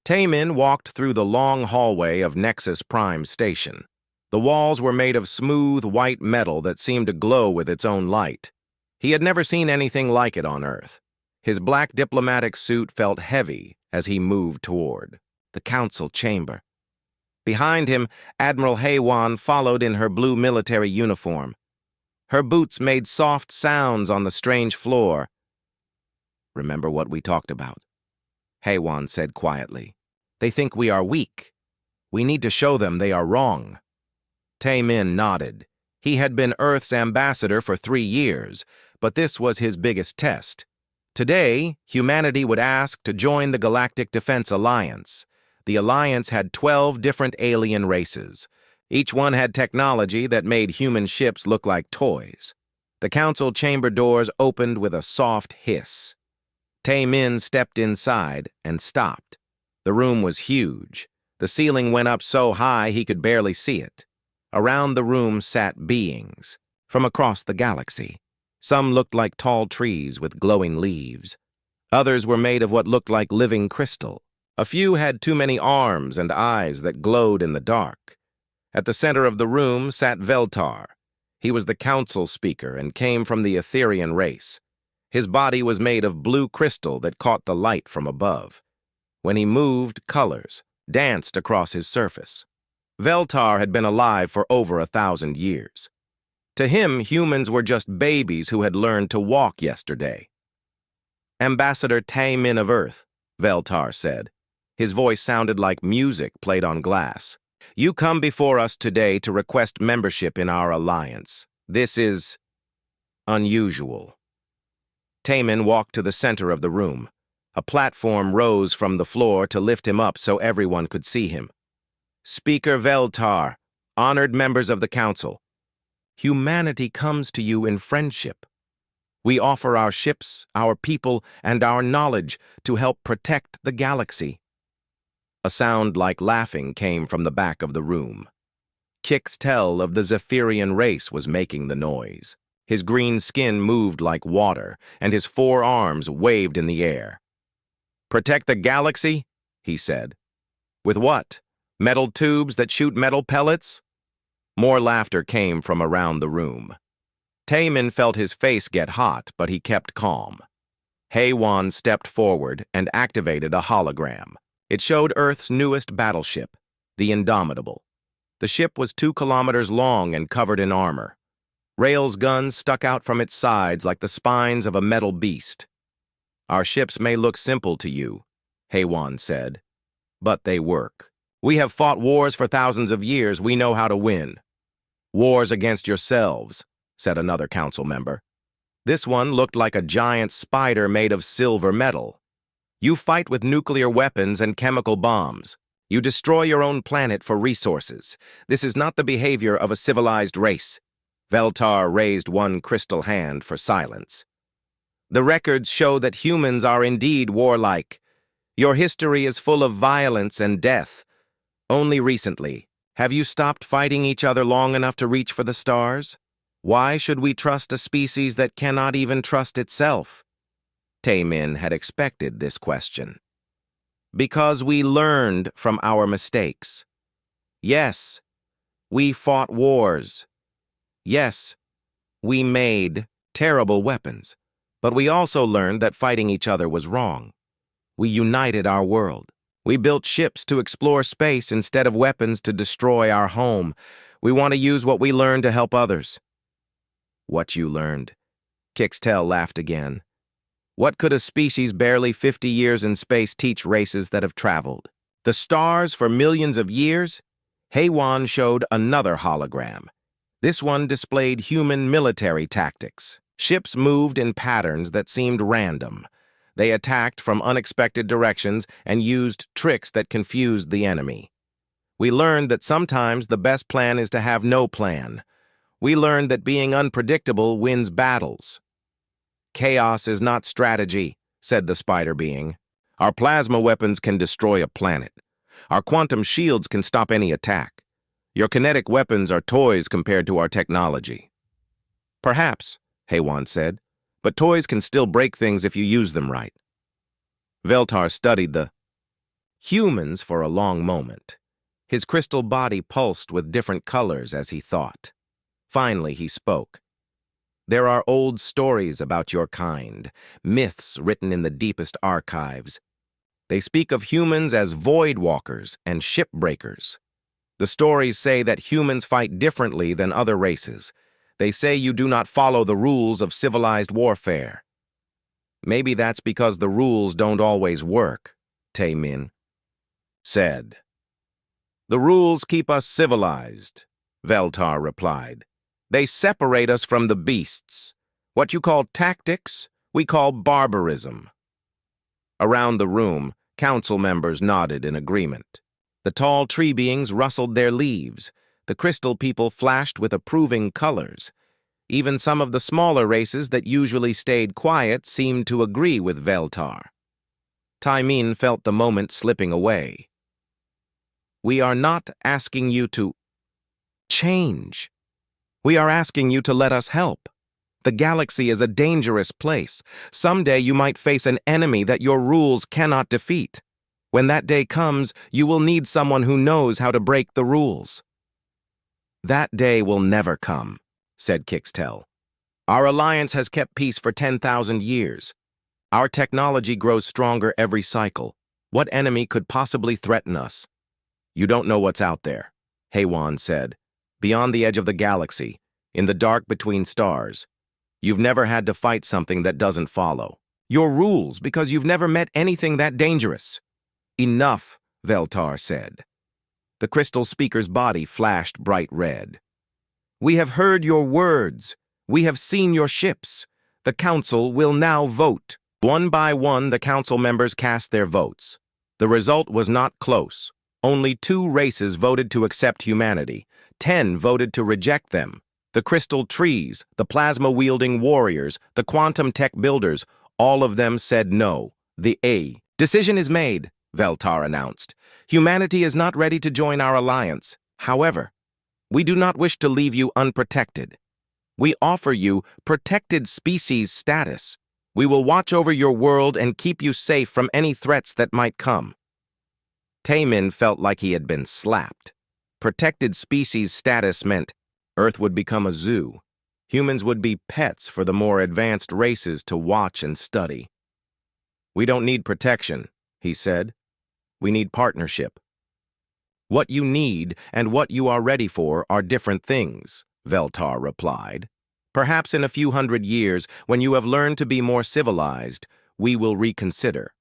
Taemin walked through the long hallway of Nexus Prime Station. The walls were made of smooth, white metal that seemed to glow with its own light. He had never seen anything like it on Earth. His black diplomatic suit felt heavy as he moved toward the council chamber. Behind him, Admiral Heywan followed in her blue military uniform. Her boots made soft sounds on the strange floor. "Remember what we talked about?" Heywan said quietly. "They think we are weak. We need to show them they are wrong." Taemin nodded. He had been Earth's ambassador for 3 years, but this was his biggest test. Today, humanity would ask to join the Galactic Defense Alliance. The Alliance had 12 different alien races. Each one had technology that made human ships look like toys. The council chamber doors opened with a soft hiss. Taemin stepped inside and stopped. The room was huge. The ceiling went up so high he could barely see it. Around the room sat beings from across the galaxy. Some looked like tall trees with glowing leaves. Others were made of what looked like living crystal. A few had too many arms and eyes that glowed in the dark. At the center of the room sat Veltar. He was the council speaker and came from the Etherian race. His body was made of blue crystal that caught the light from above. When he moved, colors danced across his surface. Veltar had been alive for over 1,000 years. To him, humans were just babies who had learned to walk yesterday. "Ambassador Taemin of Earth," Veltar said. His voice sounded like music played on glass. "You come before us today to request membership in our alliance. This is unusual." Taemin walked to the center of the room. A platform rose from the floor to lift him up so everyone could see him. "Speaker Veltar, honored members of the council, humanity comes to you in friendship. We offer our ships, our people, and our knowledge to help protect the galaxy." A sound like laughing came from the back of the room. Kixtel of the Zephyrian race was making the noise. His green skin moved like water, and his 4 arms waved in the air. "Protect the galaxy?" he said. "With what? Metal tubes that shoot metal pellets?" More laughter came from around the room. Taemin felt his face get hot, but he kept calm. Heywan stepped forward and activated a hologram. It showed Earth's newest battleship, the Indomitable. The ship was 2 kilometers long and covered in armor. Rail's guns stuck out from its sides like the spines of a metal beast. "Our ships may look simple to you," Heywan said, "but they work. We have fought wars for thousands of years. We know how to win." "Wars against yourselves," said another council member. This one looked like a giant spider made of silver metal. "You fight with nuclear weapons and chemical bombs. You destroy your own planet for resources. This is not the behavior of a civilized race." Veltar raised one crystal hand for silence. "The records show that humans are indeed warlike. Your history is full of violence and death. Only recently, have you stopped fighting each other long enough to reach for the stars? Why should we trust a species that cannot even trust itself?" Taemin had expected this question. "Because we learned from our mistakes. Yes, we fought wars. Yes, we made terrible weapons, but we also learned that fighting each other was wrong. We united our world. We built ships to explore space instead of weapons to destroy our home. We want to use what we learned to help others." "What you learned?" Kixtel laughed again. "What could a species barely 50 years in space teach races that have traveled? The stars for millions of years?" Heywan showed another hologram. This one displayed human military tactics. Ships moved in patterns that seemed random. They attacked from unexpected directions and used tricks that confused the enemy. "We learned that sometimes the best plan is to have no plan. We learned that being unpredictable wins battles." "Chaos is not strategy," said the spider being. "Our plasma weapons can destroy a planet. Our quantum shields can stop any attack. Your kinetic weapons are toys compared to our technology." "Perhaps," Heywan said, "but toys can still break things if you use them right." Veltar studied the Humans for a long moment. His crystal body pulsed with different colors as he thought. Finally, he spoke. There are old stories about your kind, myths written in the deepest archives. They speak of humans as void walkers and shipbreakers. The stories say that humans fight differently than other races. They say you do not follow the rules of civilized warfare. Maybe that's because the rules don't always work, Tae-min said. The rules keep us civilized, Veltar replied. They separate us from the beasts. What you call tactics, we call barbarism. Around the room, council members nodded in agreement. The tall tree beings rustled their leaves. The crystal people flashed with approving colors. Even some of the smaller races that usually stayed quiet seemed to agree with Veltar. Tae-min felt the moment slipping away. We are not asking you to change. We are asking you to let us help. The galaxy is a dangerous place. Someday you might face an enemy that your rules cannot defeat. When that day comes, you will need someone who knows how to break the rules. That day will never come, said Kixtel. Our alliance has kept peace for 10,000 years. Our technology grows stronger every cycle. What enemy could possibly threaten us? You don't know what's out there, Haywan said. Beyond the edge of the galaxy, in the dark between stars. You've never had to fight something that doesn't follow your rules because you've never met anything that dangerous. Enough, Veltar said. The crystal speaker's body flashed bright red. We have heard your words. We have seen your ships. The council will now vote. One by one, the council members cast their votes. The result was not close. Only 2 races voted to accept humanity. 10 voted to reject them. The crystal trees, the plasma-wielding warriors, the quantum tech builders, all of them said no. The decision is made, Veltar announced. Humanity is not ready to join our alliance. However, we do not wish to leave you unprotected. We offer you protected species status. We will watch over your world and keep you safe from any threats that might come. Tae-min felt like he had been slapped. Protected species status meant Earth would become a zoo. Humans would be pets for the more advanced races to watch and study. We don't need protection, he said. We need partnership. What you need and what you are ready for are different things, Veltar replied. Perhaps in a few hundred years, when you have learned to be more civilized, we will reconsider.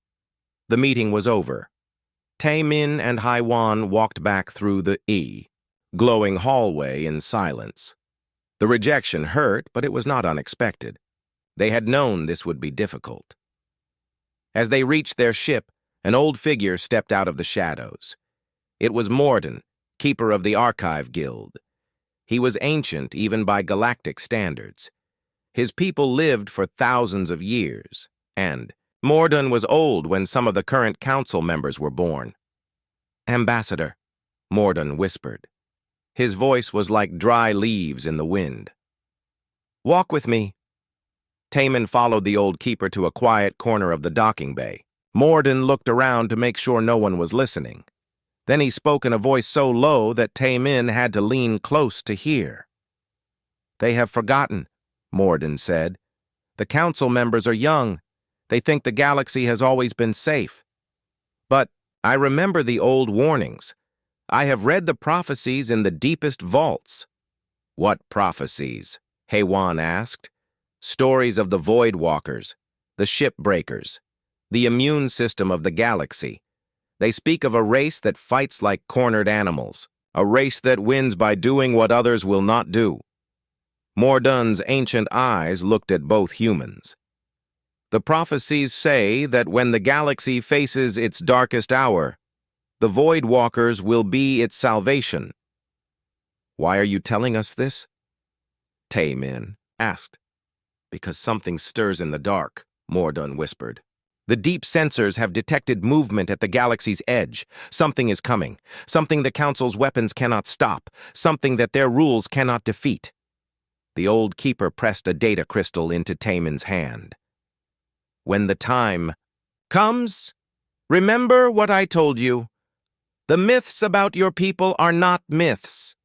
The meeting was over. Tae-min and Haywan walked back through the glowing hallway in silence. The rejection hurt, but it was not unexpected. They had known this would be difficult. As they reached their ship, an old figure stepped out of the shadows. It was Morden, keeper of the Archive Guild. He was ancient even by galactic standards. His people lived for thousands of years, and Morden was old when some of the current council members were born. Ambassador, Morden whispered. His voice was like dry leaves in the wind. Walk with me. Tae-min followed the old keeper to a quiet corner of the docking bay. Morden looked around to make sure no one was listening. Then he spoke in a voice so low that Tae-min had to lean close to hear. They have forgotten, Morden said. The council members are young. They think the galaxy has always been safe. But I remember the old warnings. I have read the prophecies in the deepest vaults. What prophecies? Haywan asked. Stories of the Void Walkers, the Shipbreakers, the immune system of the galaxy. They speak of a race that fights like cornered animals, a race that wins by doing what others will not do. Morden's ancient eyes looked at both humans. The prophecies say that when the galaxy faces its darkest hour, the Void Walkers will be its salvation. Why are you telling us this? Tae-min asked. Because something stirs in the dark, Morden whispered. The deep sensors have detected movement at the galaxy's edge. Something is coming. Something the Council's weapons cannot stop. Something that their rules cannot defeat. The old keeper pressed a data crystal into Tae-min's hand. When the time comes, Remember what I told you. The myths about your people are not myths.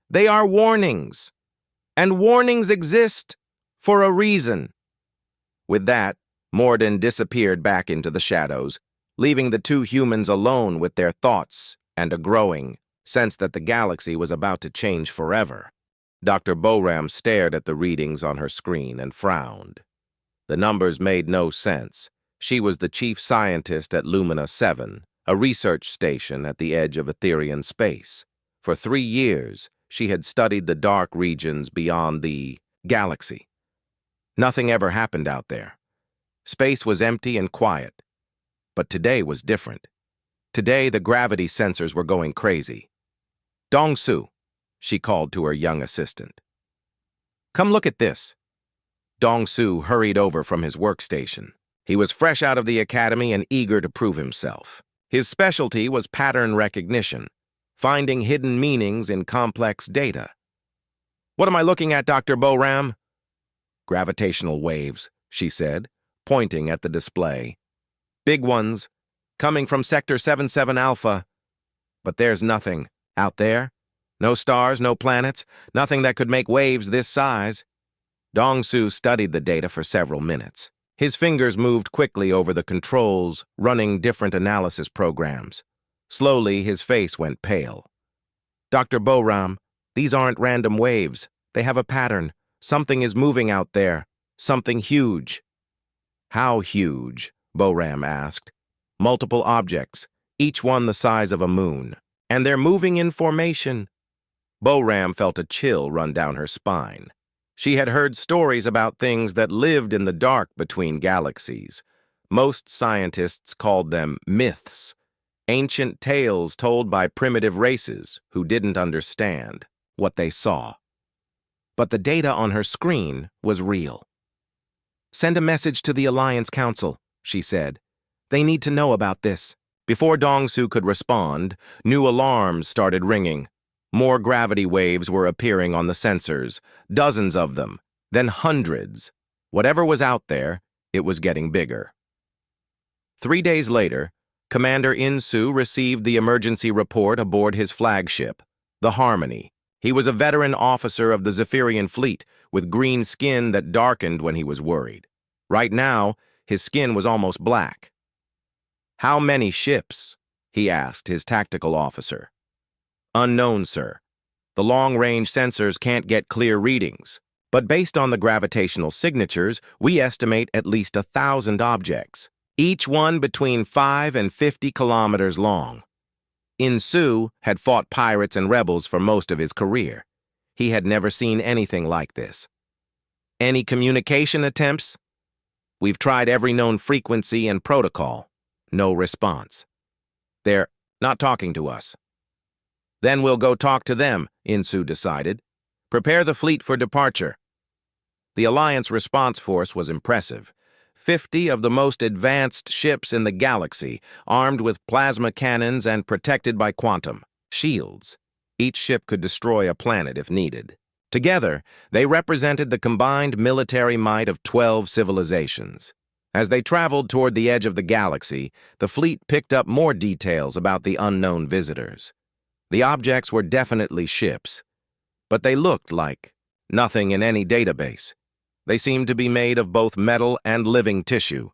They are warnings. And warnings exist for a reason." With that, Morden disappeared back into the shadows, leaving the two humans alone with their thoughts and a growing sense that the galaxy was about to change forever. Dr. Boram stared at the readings on her screen and frowned. The numbers made no sense. She was the chief scientist at Lumina 7, a research station at the edge of Etherian space. For 3 years, she had studied the dark regions beyond the galaxy. Nothing ever happened out there. Space was empty and quiet. But today was different. Today, the gravity sensors were going crazy. "Dong-su," she called to her young assistant. "Come look at this." Dong-su hurried over from his workstation. He was fresh out of the academy and eager to prove himself. His specialty was pattern recognition, finding hidden meanings in complex data. "What am I looking at, Dr. Boram?" "Gravitational waves," she said, pointing at the display. "Big ones, coming from Sector 77 Alpha. But there's nothing out there. No stars, no planets, nothing that could make waves this size." Dong-su studied the data for several minutes. His fingers moved quickly over the controls, running different analysis programs. Slowly, his face went pale. "Dr. Boram, these aren't random waves. They have a pattern. Something is moving out there. Something huge." "How huge?" Boram asked. "Multiple objects, each one the size of a moon. And they're moving in formation." Boram felt a chill run down her spine. She had heard stories about things that lived in the dark between galaxies. Most scientists called them myths, ancient tales told by primitive races who didn't understand what they saw. But the data on her screen was real. "Send a message to the Alliance Council," she said. "They need to know about this." Before Dong-su could respond, new alarms started ringing. More gravity waves were appearing on the sensors, dozens of them, then hundreds. Whatever was out there, it was getting bigger. 3 days later, Commander In-su received the emergency report aboard his flagship, the Harmony. He was a veteran officer of the Zephyrian fleet, with green skin that darkened when he was worried. Right now, his skin was almost black. "How many ships?" he asked his tactical officer. "Unknown, sir. The long-range sensors can't get clear readings, but based on the gravitational signatures, we estimate at least 1,000 objects, each one between 5 and 50 kilometers long." In-su had fought pirates and rebels for most of his career. He had never seen anything like this. "Any communication attempts?" "We've tried every known frequency and protocol. No response. They're not talking to us." "Then we'll go talk to them," In-su decided. "Prepare the fleet for departure." The Alliance response force was impressive. 50 of the most advanced ships in the galaxy, armed with plasma cannons and protected by quantum shields. Each ship could destroy a planet if needed. Together, they represented the combined military might of 12 civilizations. As they traveled toward the edge of the galaxy, the fleet picked up more details about the unknown visitors. The objects were definitely ships, but they looked like nothing in any database. They seemed to be made of both metal and living tissue,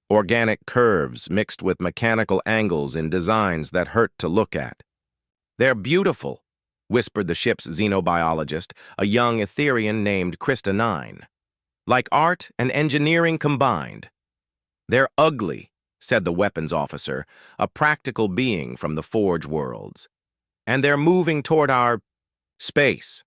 organic curves mixed with mechanical angles in designs that hurt to look at. "They're beautiful," whispered the ship's xenobiologist, a young Etherian named Krista 9. "Like art and engineering combined." "They're ugly," said the weapons officer, a practical being from the Forge worlds. "And they're moving toward our space."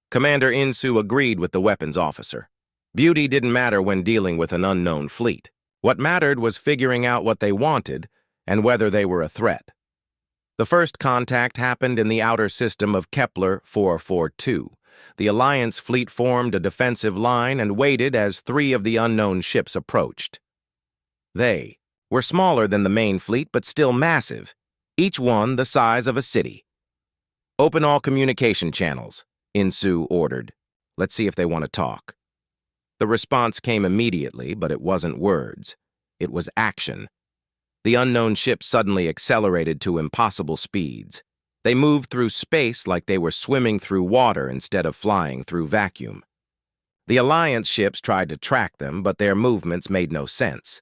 Commander In-su agreed with the weapons officer. Beauty didn't matter when dealing with an unknown fleet. What mattered was figuring out what they wanted and whether they were a threat. The first contact happened in the outer system of Kepler 442. The Alliance fleet formed a defensive line and waited as 3 of the unknown ships approached. They were smaller than the main fleet, but still massive, each one the size of a city. "Open all communication channels," In-su ordered. "Let's see if they want to talk." The response came immediately, but it wasn't words. It was action. The unknown ships suddenly accelerated to impossible speeds. They moved through space like they were swimming through water instead of flying through vacuum. The Alliance ships tried to track them, but their movements made no sense.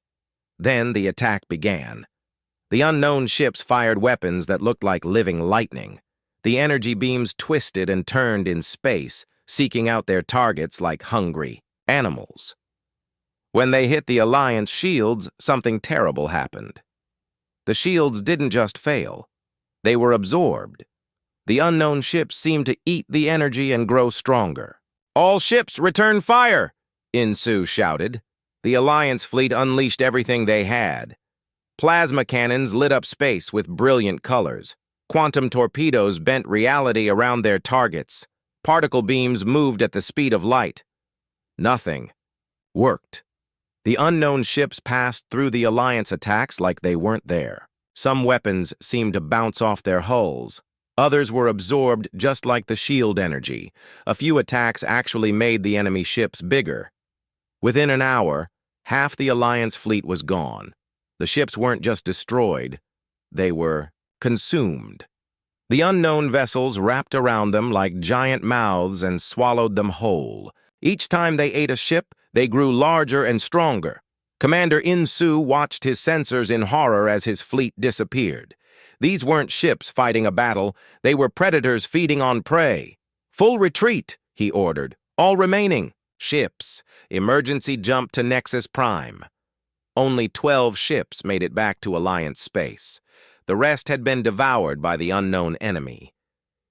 Then the attack began. The unknown ships fired weapons that looked like living lightning. The energy beams twisted and turned in space, seeking out their targets like hungry animals. When they hit the Alliance shields, something terrible happened. The shields didn't just fail. They were absorbed. The unknown ships seemed to eat the energy and grow stronger. "All ships, return fire!" Insu shouted. The Alliance fleet unleashed everything they had. Plasma cannons lit up space with brilliant colors. Quantum torpedoes bent reality around their targets. Particle beams moved at the speed of light. Nothing worked. The unknown ships passed through the Alliance attacks like they weren't there. Some weapons seemed to bounce off their hulls. Others were absorbed just like the shield energy. A few attacks actually made the enemy ships bigger. Within an hour, half the Alliance fleet was gone. The ships weren't just destroyed, they were consumed. The unknown vessels wrapped around them like giant mouths and swallowed them whole. Each time they ate a ship, they grew larger and stronger. Commander Insu watched his sensors in horror as his fleet disappeared. These weren't ships fighting a battle, they were predators feeding on prey. "Full retreat," he ordered. "All remaining ships, emergency jump to Nexus Prime." Only 12 ships made it back to Alliance space. The rest had been devoured by the unknown enemy.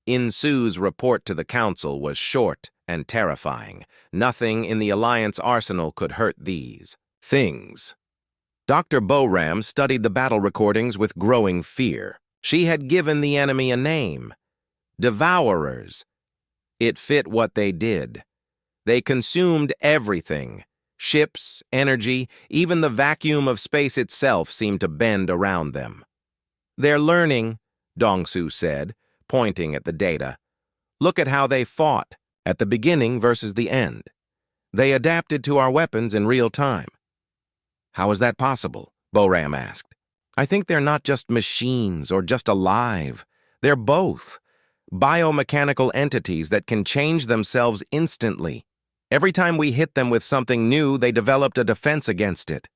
Insu's report to the Council was short and terrifying. Nothing in the Alliance arsenal could hurt these things. Dr. Boram studied the battle recordings with growing fear. She had given the enemy a name: Devourers. It fit what they did. They consumed everything. Ships, energy, even the vacuum of space itself seemed to bend around them. "They're learning," Dongsu said, pointing at the data. "Look at how they fought, at the beginning versus the end. They adapted to our weapons in real time." "How is that possible?" Boram asked. "I think they're not just machines or just alive. They're both. Biomechanical entities that can change themselves instantly. Every time we hit them with something new, they developed a defense against it."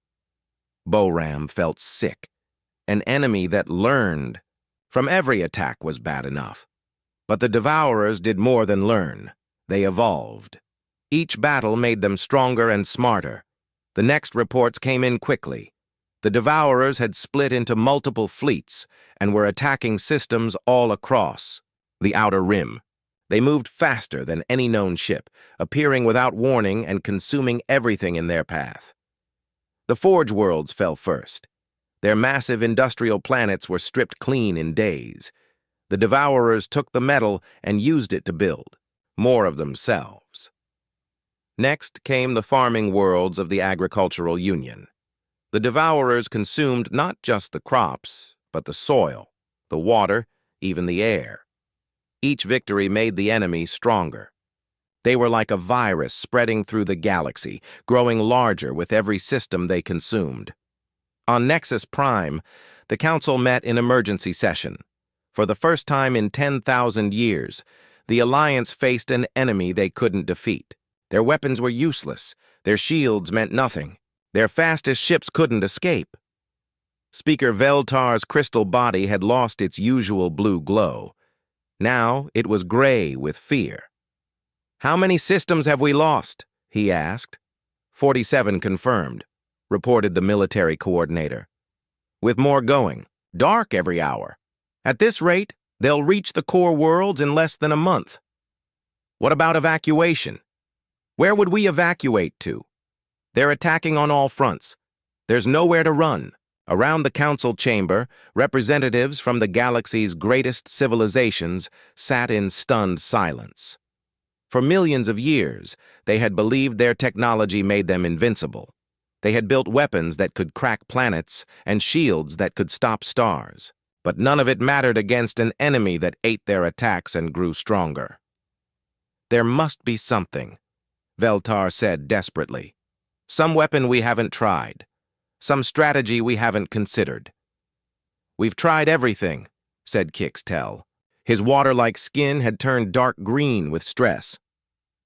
Boram felt sick. An enemy that learned from every attack was bad enough. But the Devourers did more than learn. They evolved. Each battle made them stronger and smarter. The next reports came in quickly. The Devourers had split into multiple fleets and were attacking systems all across the Outer Rim. They moved faster than any known ship, appearing without warning and consuming everything in their path. The Forge worlds fell first. Their massive industrial planets were stripped clean in days. The Devourers took the metal and used it to build more of themselves. Next came the farming worlds of the Agricultural Union. The Devourers consumed not just the crops, but the soil, the water, even the air. Each victory made the enemy stronger. They were like a virus spreading through the galaxy, growing larger with every system they consumed. On Nexus Prime, the Council met in emergency session. For the first time in 10,000 years, the Alliance faced an enemy they couldn't defeat. Their weapons were useless. Their shields meant nothing. Their fastest ships couldn't escape. Speaker Veltar's crystal body had lost its usual blue glow. Now it was gray with fear. "How many systems have we lost?" he asked. 47 confirmed, reported the military coordinator. "With more going. Dark every hour. At this rate, they'll reach the core worlds in less than a month." "What about evacuation? Where would we evacuate to?" "They're attacking on all fronts. There's nowhere to run." Around the council chamber, representatives from the galaxy's greatest civilizations sat in stunned silence. For millions of years, they had believed their technology made them invincible. They had built weapons that could crack planets and shields that could stop stars. But none of it mattered against an enemy that ate their attacks and grew stronger. "There must be something," Veltar said desperately. "Some weapon we haven't tried. Some strategy we haven't considered. "We've tried everything," said Kixtel. His water-like skin had turned dark green with stress.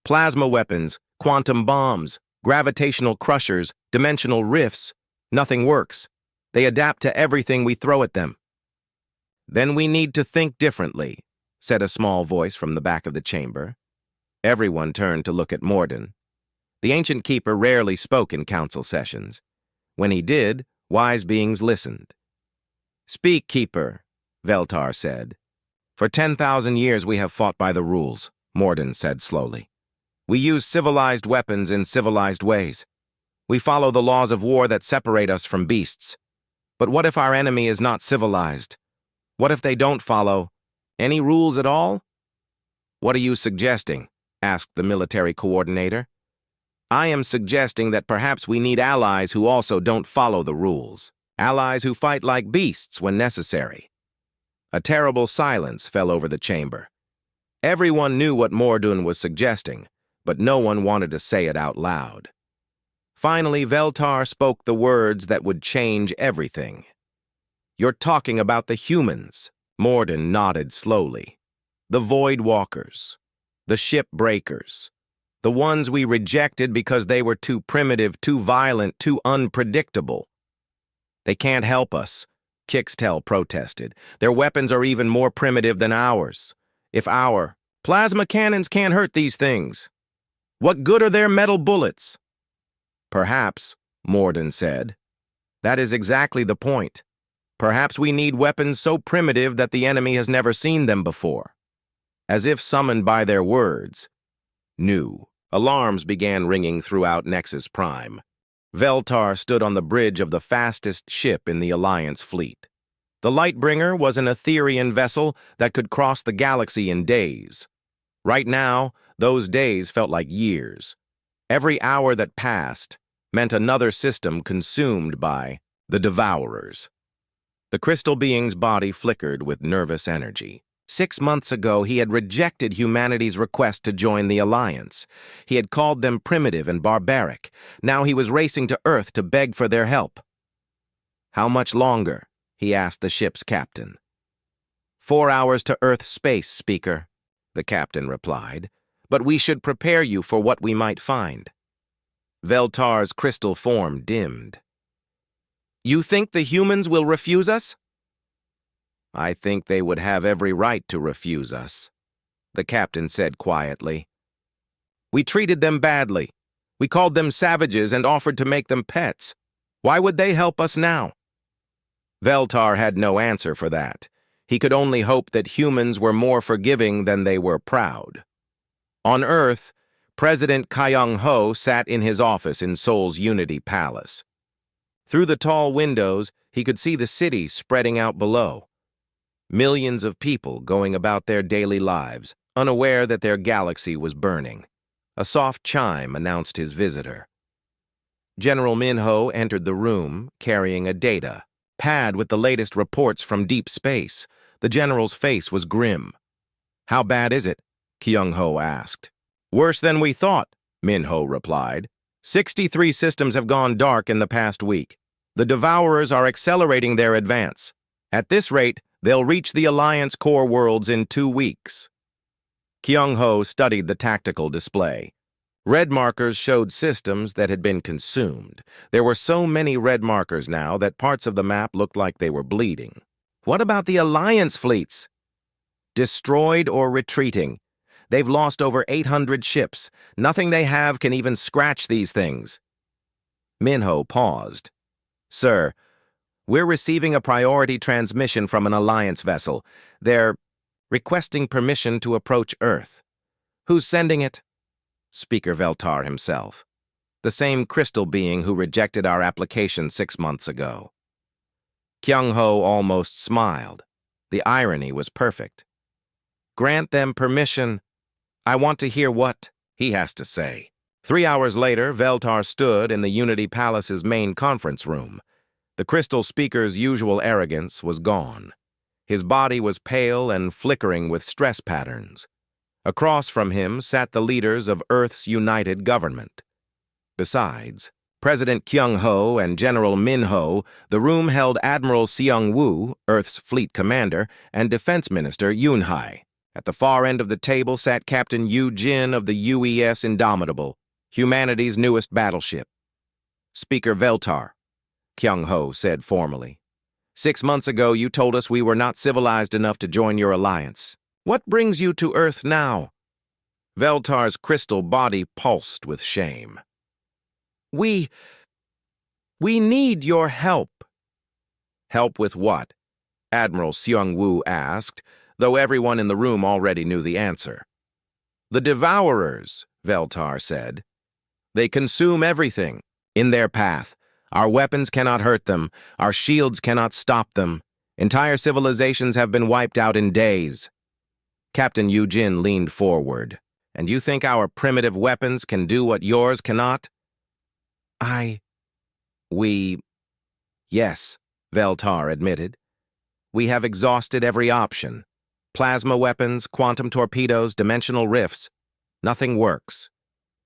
"Plasma weapons, quantum bombs, gravitational crushers, dimensional rifts. Nothing works. They adapt to everything we throw at them." "Then we need to think differently," said a small voice from the back of the chamber. Everyone turned to look at Morden. The ancient keeper rarely spoke in council sessions. When he did, wise beings listened. "Speak, keeper," Veltar said. "For 10,000 years we have fought by the rules," Morden said slowly. "We use civilized weapons in civilized ways. We follow the laws of war that separate us from beasts. But what if our enemy is not civilized? What if they don't follow any rules at all?" "What are you suggesting?" asked the military coordinator. "I am suggesting that perhaps we need allies who also don't follow the rules. Allies who fight like beasts when necessary." A terrible silence fell over the chamber. Everyone knew what Morden was suggesting, but no one wanted to say it out loud. Finally, Veltar spoke the words that would change everything. "You're talking about the humans," Morden nodded slowly. "The Void Walkers, the Ship Breakers, the ones we rejected because they were too primitive, too violent, too unpredictable." "They can't help us," Kixtel protested. "Their weapons are even more primitive than ours. If our plasma cannons can't hurt these things, what good are their metal bullets?" "Perhaps," Morden said. "That is exactly the point. Perhaps we need weapons so primitive that the enemy has never seen them before." As if summoned by their words, new alarms began ringing throughout Nexus Prime. Veltar stood on the bridge of the fastest ship in the Alliance fleet. The Lightbringer was an Etherian vessel that could cross the galaxy in days. Right now, those days felt like years. Every hour that passed meant another system consumed by the Devourers. The crystal being's body flickered with nervous energy. 6 months ago, he had rejected humanity's request to join the Alliance. He had called them primitive and barbaric. Now he was racing to Earth to beg for their help. "How much longer?" he asked the ship's captain. 4 hours to Earth space, Speaker," the captain replied. "But we should prepare you for what we might find." Veltar's crystal form dimmed. "You think the humans will refuse us?" "I think they would have every right to refuse us," the captain said quietly. "We treated them badly. We called them savages and offered to make them pets. Why would they help us now?" Veltar had no answer for that. He could only hope that humans were more forgiving than they were proud. On Earth, President Kyung-ho sat in his office in Seoul's Unity Palace. Through the tall windows, he could see the city spreading out below. Millions of people going about their daily lives, unaware that their galaxy was burning. A soft chime announced his visitor. General Minho entered the room, carrying a data pad with the latest reports from deep space. The general's face was grim. "How bad is it?" Kyung-ho asked. "Worse than we thought," Minho replied. 63 systems have gone dark in the past week. The Devourers are accelerating their advance. At this rate, they'll reach the Alliance core worlds in 2 weeks. Kyung-ho studied the tactical display. Red markers showed systems that had been consumed. There were so many red markers now that parts of the map looked like they were bleeding. "What about the Alliance fleets?" "Destroyed or retreating. They've lost over 800 ships. Nothing they have can even scratch these things." Minho paused. "Sir, we're receiving a priority transmission from an Alliance vessel. They're requesting permission to approach Earth." "Who's sending it?" Speaker Veltar himself. "The same crystal being who rejected our application 6 months ago." Kyung-ho almost smiled. The irony was perfect. "Grant them permission. I want to hear what he has to say." 3 hours later, Veltar stood in the Unity Palace's main conference room. The crystal speaker's usual arrogance was gone. His body was pale and flickering with stress patterns. Across from him sat the leaders of Earth's united government. Besides, President Kyung-ho and General Min-ho, the room held Admiral Seung-woo, Earth's fleet commander, and Defense Minister Yoon-hae. At the far end of the table sat Captain Yu-jin of the UES Indomitable, humanity's newest battleship. Speaker Veltar, Kyung-ho said formally. 6 months ago, you told us we were not civilized enough to join your alliance. What brings you to Earth now? Veltar's crystal body pulsed with shame. We need your help. Help with what? Admiral Seung-woo asked, though everyone in the room already knew the answer. The Devourers, Veltar said. They consume everything in their path. Our weapons cannot hurt them. Our shields cannot stop them. Entire civilizations have been wiped out in days. Captain Yu-jin leaned forward. And you think our primitive weapons can do what yours cannot? Yes, Veltar admitted. We have exhausted every option. Plasma weapons, quantum torpedoes, dimensional rifts. Nothing works.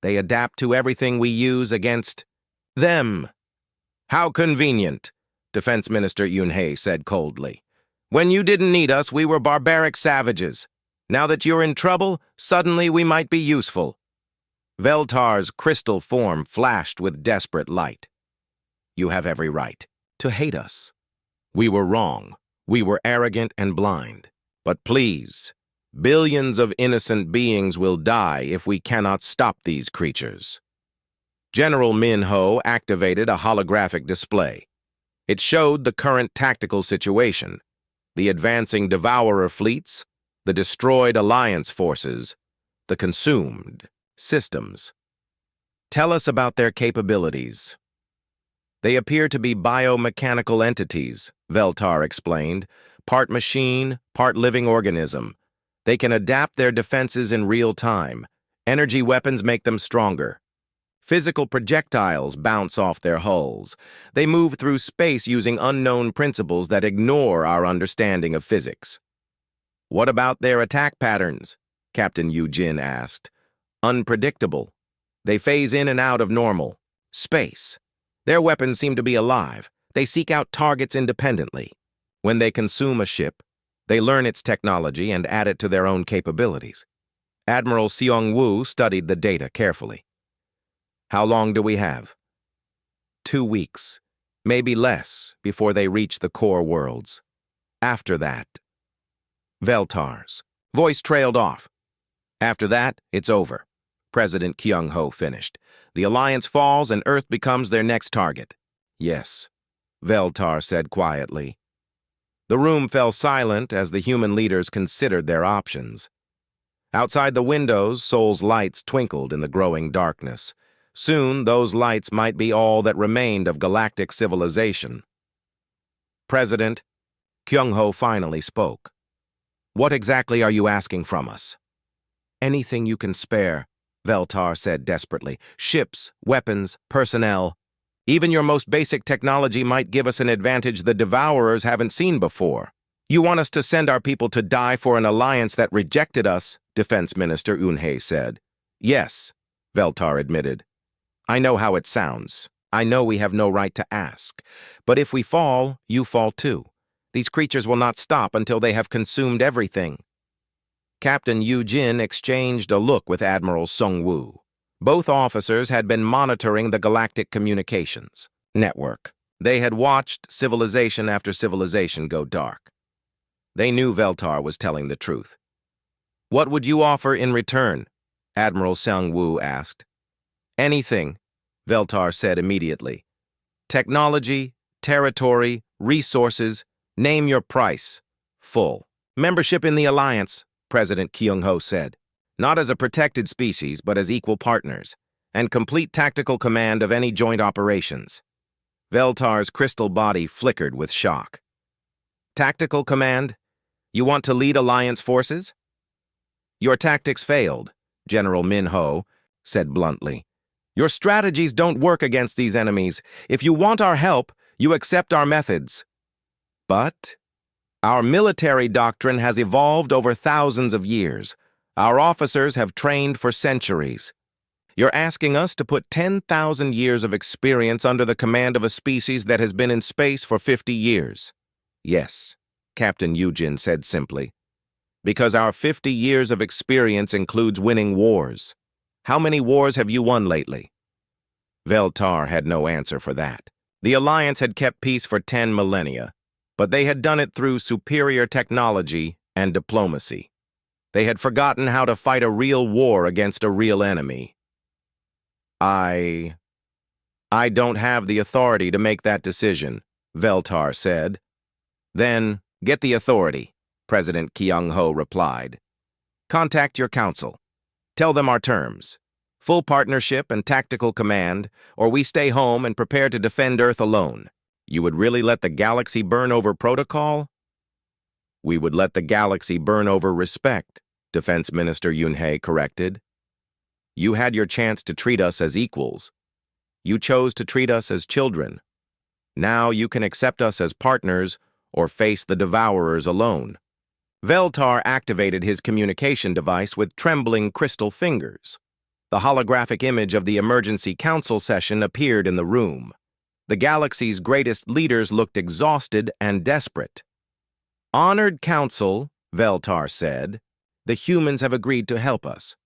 They adapt to everything we use against them. How convenient, Defense Minister Yoon-hae said coldly. When you didn't need us, we were barbaric savages. Now that you're in trouble, suddenly we might be useful. Veltar's crystal form flashed with desperate light. You have every right to hate us. We were wrong. We were arrogant and blind. But please, billions of innocent beings will die if we cannot stop these creatures. General Min-ho activated a holographic display. It showed the current tactical situation, the advancing Devourer fleets, the destroyed Alliance forces, the consumed systems. Tell us about their capabilities. They appear to be biomechanical entities, Veltar explained, part machine, part living organism. They can adapt their defenses in real time. Energy weapons make them stronger. Physical projectiles bounce off their hulls. They move through space using unknown principles that ignore our understanding of physics. What about their attack patterns? Captain Yu-jin asked. Unpredictable. They phase in and out of normal space. Their weapons seem to be alive. They seek out targets independently. When they consume a ship, they learn its technology and add it to their own capabilities. Admiral Seung-woo studied the data carefully. How long do we have? 2 weeks, maybe less, before they reach the core worlds. After that, Veltar's voice trailed off. After that, it's over. President Kyung-ho finished. The Alliance falls and Earth becomes their next target. Yes, Veltar said quietly. The room fell silent as the human leaders considered their options. Outside the windows, Seoul's lights twinkled in the growing darkness. Soon, those lights might be all that remained of galactic civilization. President, Kyung-ho finally spoke. What exactly are you asking from us? Anything you can spare, Veltar said desperately. Ships, weapons, personnel. Even your most basic technology might give us an advantage the Devourers haven't seen before. You want us to send our people to die for an alliance that rejected us, Defense Minister Yoon-hae said. Yes, Veltar admitted. I know how it sounds. I know we have no right to ask. But if we fall, you fall too. These creatures will not stop until they have consumed everything. Captain Yu-jin exchanged a look with Admiral Seung-woo. Both officers had been monitoring the Galactic Communications network. They had watched civilization after civilization go dark. They knew Veltar was telling the truth. What would you offer in return? Admiral Seung-woo asked. Anything, Veltar said immediately. Technology, territory, resources, name your price. Full. Membership in the Alliance, President Kyung-ho said. Not as a protected species, but as equal partners, and complete tactical command of any joint operations. Veltar's crystal body flickered with shock. Tactical command? You want to lead Alliance forces? Your tactics failed, General Min-ho said bluntly. Your strategies don't work against these enemies. If you want our help, you accept our methods. But our military doctrine has evolved over thousands of years. Our officers have trained for centuries. You're asking us to put 10,000 years of experience under the command of a species that has been in space for 50 years. Yes, Captain Yujin said simply. Because our 50 years of experience includes winning wars. How many wars have you won lately? Veltar had no answer for that. The Alliance had kept peace for 10 millennia, but they had done it through superior technology and diplomacy. They had forgotten how to fight a real war against a real enemy. I don't have the authority to make that decision, Veltar said. Then, get the authority, President Kyung-ho replied. Contact your council. Tell them our terms. Full partnership and tactical command, or we stay home and prepare to defend Earth alone. You would really let the galaxy burn over protocol? We would let the galaxy burn over respect, Defense Minister Yunhei corrected. You had your chance to treat us as equals. You chose to treat us as children. Now you can accept us as partners or face the devourers alone. Veltar activated his communication device with trembling crystal fingers. The holographic image of the emergency council session appeared in the room. The galaxy's greatest leaders looked exhausted and desperate. Honored Council, Veltar said, the humans have agreed to help us.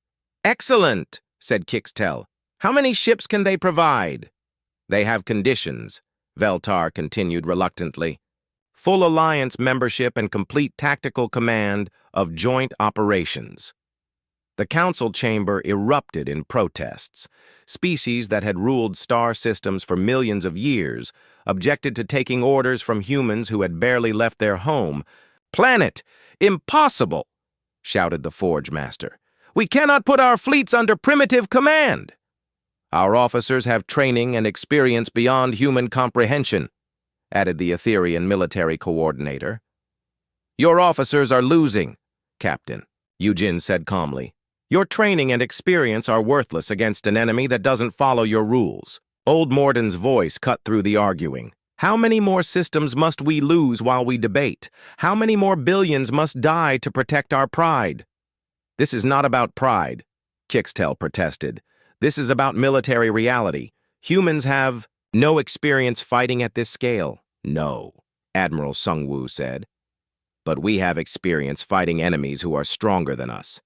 Excellent, said Kixtel. How many ships can they provide? They have conditions, Veltar continued reluctantly. Full Alliance membership and complete tactical command of joint operations. The council chamber erupted in protests. Species that had ruled star systems for millions of years objected to taking orders from humans who had barely left their home. Planet! Impossible! Shouted the Forge Master. We cannot put our fleets under primitive command. Our officers have training and experience beyond human comprehension, added the Etherian military coordinator. Your officers are losing, Captain, Yujin said calmly. Your training and experience are worthless against an enemy that doesn't follow your rules. Old Morden's voice cut through the arguing. How many more systems must we lose while we debate? How many more billions must die to protect our pride? This is not about pride, Kixtel protested. This is about military reality. Humans have no experience fighting at this scale. No, Admiral Sungwoo said. But we have experience fighting enemies who are stronger than us.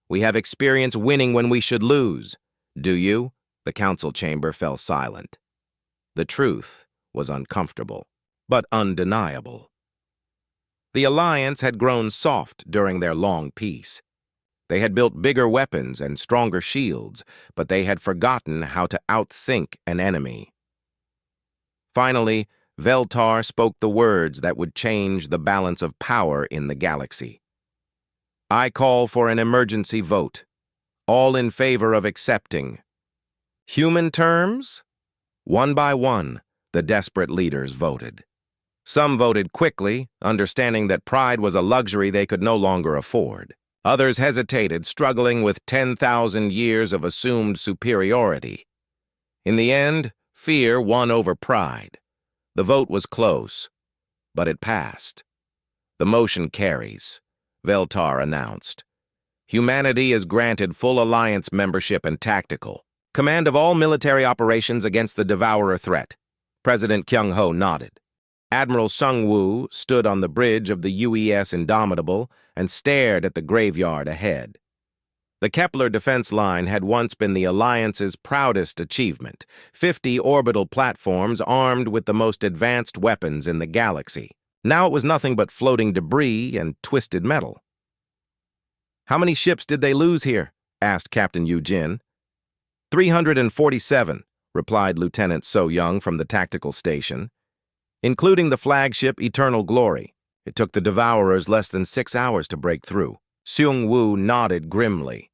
We have experience winning when we should lose. Do you? The council chamber fell silent. The truth was uncomfortable, but undeniable. The Alliance had grown soft during their long peace. They had built bigger weapons and stronger shields, but they had forgotten how to outthink an enemy. Finally, Veltar spoke the words that would change the balance of power in the galaxy. I call for an emergency vote. All in favor of accepting. Human terms? One by one, the desperate leaders voted. Some voted quickly, understanding that pride was a luxury they could no longer afford. Others hesitated, struggling with 10,000 years of assumed superiority. In the end, fear won over pride. The vote was close, but it passed. The motion carries, Veltar announced. Humanity is granted full Alliance membership and tactical command of all military operations against the Devourer threat. President Kyung-ho nodded. Admiral Sungwoo stood on the bridge of the UES Indomitable and stared at the graveyard ahead. The Kepler defense line had once been the Alliance's proudest achievement, 50 orbital platforms armed with the most advanced weapons in the galaxy. Now it was nothing but floating debris and twisted metal. How many ships did they lose here? Asked Captain Yujin. 347, replied Lieutenant So Young from the tactical station. Including the flagship Eternal Glory. It took the Devourers less than 6 hours to break through. Seung-woo nodded grimly.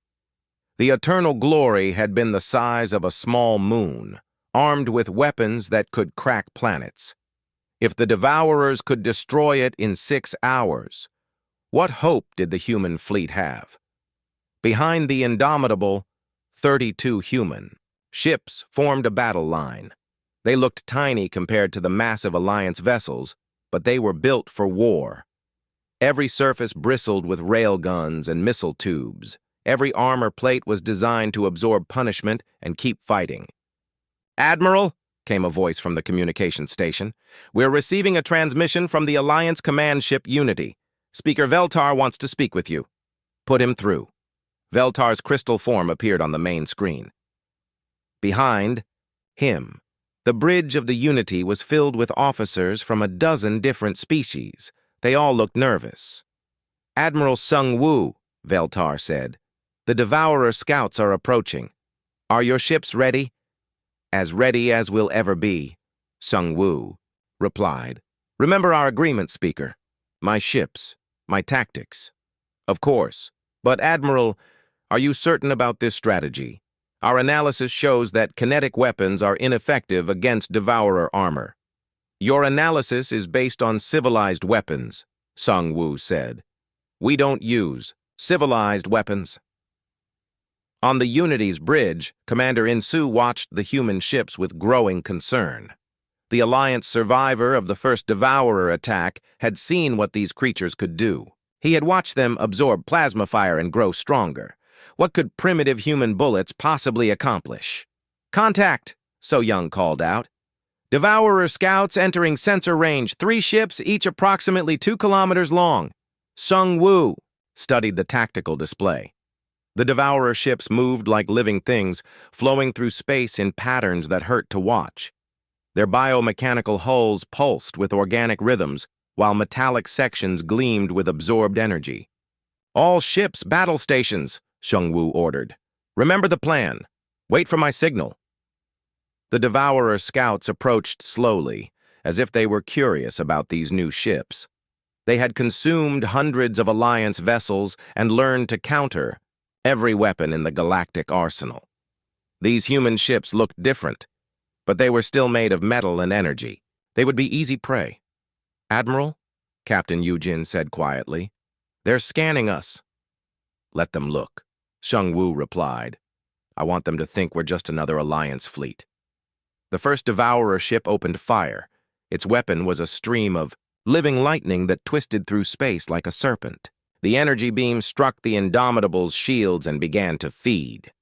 The Eternal Glory had been the size of a small moon, armed with weapons that could crack planets. If the Devourers could destroy it in 6 hours, what hope did the human fleet have? Behind the Indomitable, 32 human ships formed a battle line. They looked tiny compared to the massive Alliance vessels, but they were built for war. Every surface bristled with railguns and missile tubes, Every armor plate was designed to absorb punishment and keep fighting. "Admiral," came a voice from the communication station, "we're receiving a transmission from the Alliance command ship Unity. Speaker Veltar wants to speak with you." "Put him through." Veltar's crystal form appeared on the main screen. Behind him, the bridge of the Unity was filled with officers from a dozen different species. They all looked nervous. "Admiral Sung Woo," Veltar said, "the Devourer scouts are approaching. Are your ships ready?" "As ready as we'll ever be," Sung Woo replied. "Remember our agreement, Speaker. My ships, my tactics." "Of course. But, Admiral, are you certain about this strategy? Our analysis shows that kinetic weapons are ineffective against Devourer armor." "Your analysis is based on civilized weapons," Sung Woo said. "We don't use civilized weapons." On the Unity's bridge, Commander Insu watched the human ships with growing concern. The Alliance survivor of the first Devourer attack had seen what these creatures could do. He had watched them absorb plasma fire and grow stronger. What could primitive human bullets possibly accomplish? "Contact," So Young called out. "Devourer scouts entering sensor range, 3 ships, each approximately 2 kilometers long." Sung Woo studied the tactical display. The Devourer ships moved like living things, flowing through space in patterns that hurt to watch. Their biomechanical hulls pulsed with organic rhythms, while metallic sections gleamed with absorbed energy. "All ships, battle stations," Sung Woo ordered. "Remember the plan. Wait for my signal." The Devourer scouts approached slowly, as if they were curious about these new ships. They had consumed hundreds of Alliance vessels and learned to counter every weapon in the galactic arsenal. These human ships looked different, but they were still made of metal and energy. They would be easy prey. "Admiral," Captain Yujin said quietly, "they're scanning us." "Let them look," Sung Woo replied. "I want them to think we're just another Alliance fleet." The first Devourer ship opened fire. Its weapon was a stream of living lightning that twisted through space like a serpent. The energy beam struck the Indomitable's shields and began to feed.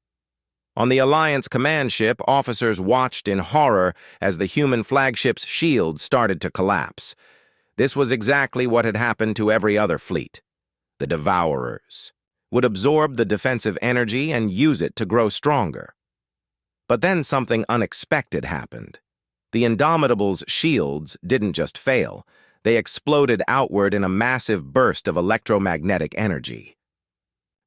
On the Alliance command ship, officers watched in horror as the human flagship's shields started to collapse. This was exactly what had happened to every other fleet. The Devourers would absorb the defensive energy and use it to grow stronger. But then something unexpected happened. The Indomitable's shields didn't just fail. They exploded outward in a massive burst of electromagnetic energy.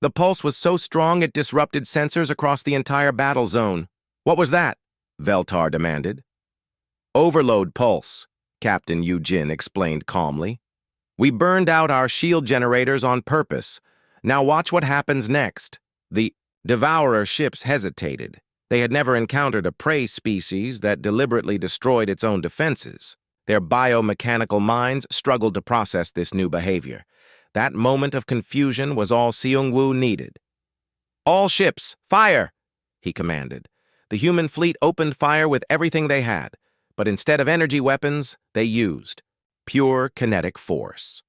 The pulse was so strong it disrupted sensors across the entire battle zone. "What was that?" Veltar demanded. "Overload pulse," Captain Yujin explained calmly. "We burned out our shield generators on purpose. Now watch what happens next." The Devourer ships hesitated. They had never encountered a prey species that deliberately destroyed its own defenses. Their biomechanical minds struggled to process this new behavior. That moment of confusion was all Seung Woo needed. "All ships, fire!" he commanded. The human fleet opened fire with everything they had, but instead of energy weapons, they used pure kinetic force.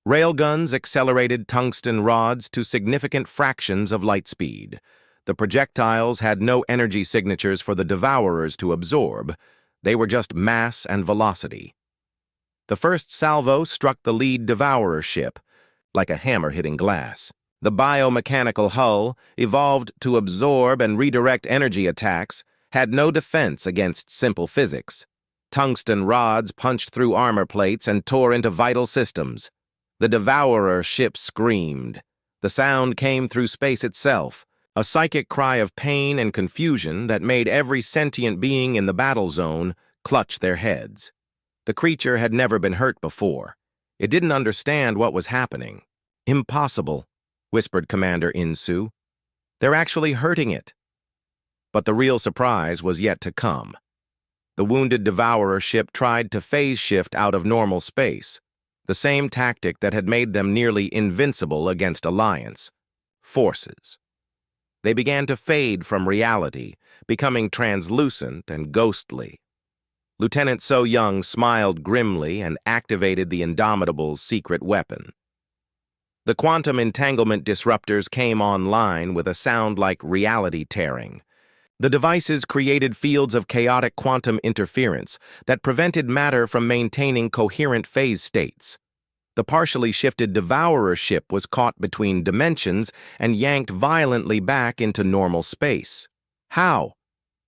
Railguns accelerated tungsten rods to significant fractions of light speed. The projectiles had no energy signatures for the Devourers to absorb. They were just mass and velocity. The first salvo struck the lead Devourer ship, like a hammer hitting glass. The biomechanical hull, evolved to absorb and redirect energy attacks, had no defense against simple physics. Tungsten rods punched through armor plates and tore into vital systems. The Devourer ship screamed. The sound came through space itself, a psychic cry of pain and confusion that made every sentient being in the battle zone clutch their heads. The creature had never been hurt before. It didn't understand what was happening. "Impossible," whispered Commander Insu. "They're actually hurting it." But the real surprise was yet to come. The wounded Devourer ship tried to phase shift out of normal space, the same tactic that had made them nearly invincible against Alliance forces. They began to fade from reality, becoming translucent and ghostly. Lieutenant So Young smiled grimly and activated the Indomitable's secret weapon. The quantum entanglement disruptors came online with a sound like reality tearing. The devices created fields of chaotic quantum interference that prevented matter from maintaining coherent phase states. The partially shifted Devourer ship was caught between dimensions and yanked violently back into normal space. How?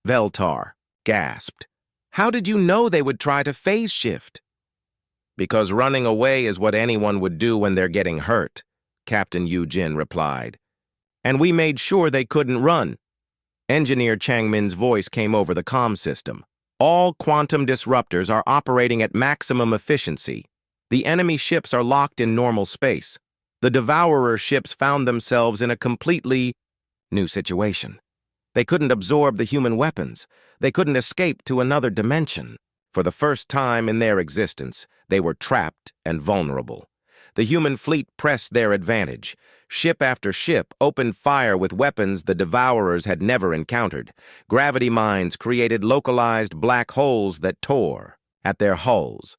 Veltar gasped. How did you know they would try to phase shift? Because running away is what anyone would do when they're getting hurt, Captain Yu Jin replied. And we made sure they couldn't run. Engineer Changmin's voice came over the comm system. All quantum disruptors are operating at maximum efficiency. The enemy ships are locked in normal space. The Devourer ships found themselves in a completely new situation. They couldn't absorb the human weapons. They couldn't escape to another dimension. For the first time in their existence, they were trapped and vulnerable. The human fleet pressed their advantage. Ship after ship opened fire with weapons the Devourers had never encountered. Gravity mines created localized black holes that tore at their hulls.